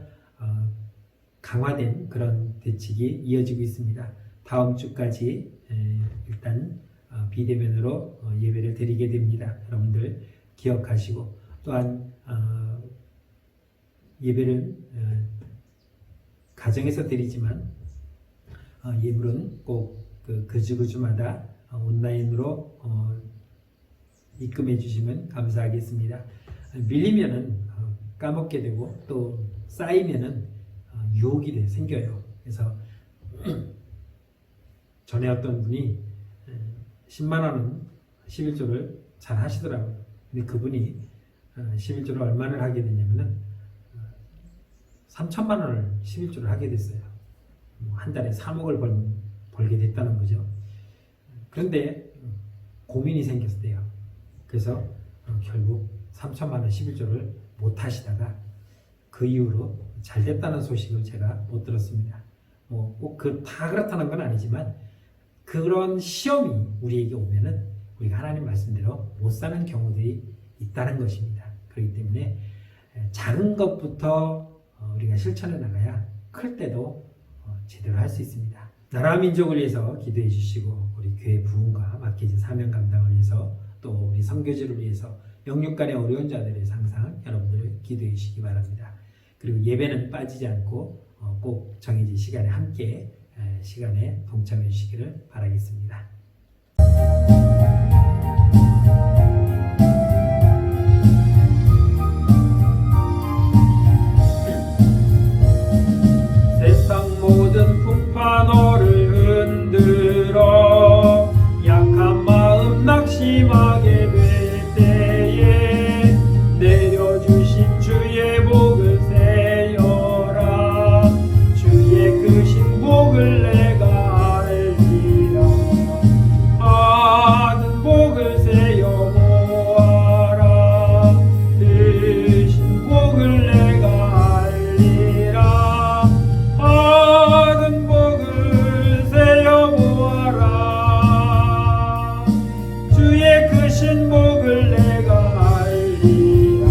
A: 강화된 그런 대책이 이어지고 있습니다. 다음 주까지 일단 비대면으로 예배를 드리게 됩니다. 여러분들 기억하시고 또한 예배를 가정에서 드리지만 예물은 꼭 그 주마다 온라인으로 입금해 주시면 감사하겠습니다. 밀리면은 까먹게 되고 또 쌓이면은 유혹이 생겨요. 그래서 전에 어떤 분이 10만 원은 11조를 잘 하시더라고요. 근데 그분이 11조를 얼마를 하게 됐냐면은 3천만 원을 11조를 하게 됐어요. 한 달에 3억을 벌게 됐다는 거죠. 그런데 고민이 생겼대요. 그래서 결국 3천만 원 11조를 못 하시다가 그 이후로 잘 됐다는 소식을 제가 못 들었습니다. 뭐 꼭 다 그렇다는 건 아니지만 그런 시험이 우리에게 오면은 우리가 하나님 말씀대로 못 사는 경우들이 있다는 것입니다. 그렇기 때문에 작은 것부터 우리가 실천해 나가야 클 때도 제대로 할 수 있습니다. 나라 민족을 위해서 기도해 주시고 우리 교회 부흥과 맡겨진 사명 감당을 위해서 또 우리 선교지를 위해서 영육간의 어려운 자들을 위해서 항상 여러분들 기도해 주시기 바랍니다. 그리고 예배는 빠지지 않고 꼭 정해진 시간에 함께 시간에 동참해 주시기를 바라겠습니다.
B: 세상 모든 풍파 너를 흔들어 약한 마음 낙심하게 될 때에 내려주신 주의 복을 세어라. 주의 크신 복을 내가 알리라. 받은 복을 세어 모아라. 크신 복을 내가 알리라. 받은 복을 세어 모아라. 주의 크신 복을 내가 알리라.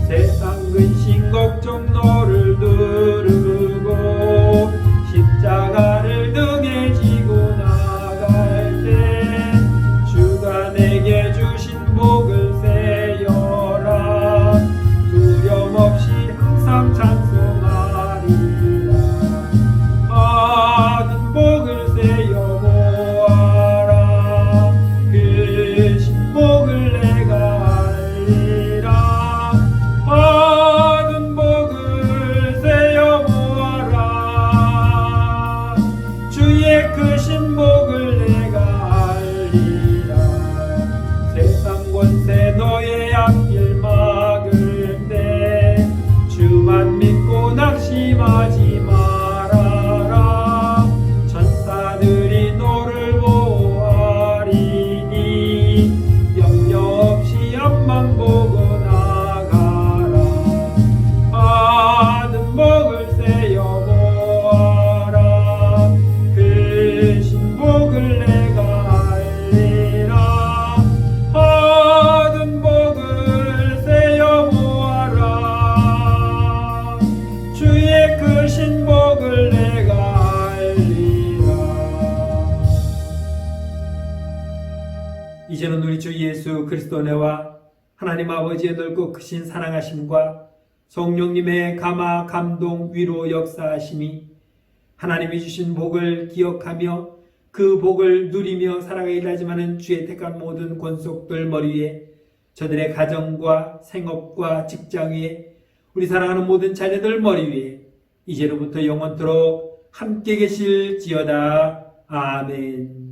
B: 세상 근심 걱정 너를 두르고 십자가를 등에 지고 나갈 때 주가 내게 주신 복을 세어라. 두려움 없이 항상 찬송하리라. 받은 복을 세어 모아라. 크신 복을 내가 알리라. 받은 복을 세어 모아라. 주의 크신 복을 내가 알리라. 세상 권세 너의 앞길 막을 때 주만 믿고 낙심하지 말아라. 천사들이 너를 보호하리니 염려 없이 앞만 보고 나가라. 받은 복을 세어 모아라. 크신 복을 내가 알리라. 받은 복을 세어 모아라. 주의 크신 복을 내가 알리라.
A: 이제는 우리 주 예수 그리스도 은혜와 하나님 아버지의 넓고 크신 사랑하심과 성령님의 감화 감동 위로 역사하심이 하나님이 주신 복을 기억하며 그 복을 누리며 살아가기를 하지만은 주의 택한 모든 권속들 머리 위에 저들의 가정과 생업과 직장 위에 우리 사랑하는 모든 자녀들 머리 위에 이제로부터 영원토록 함께 계실지어다. 아멘.